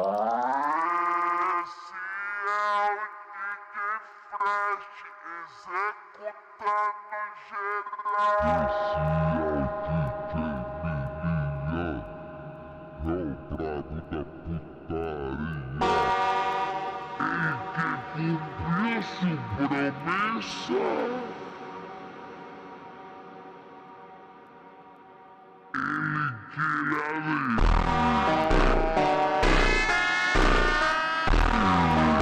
Esse é o DJ Fresh executando geral. Esse é o DJ Miliano, é o brabo da putaria. Em que cumpriu sua promessa, ele queria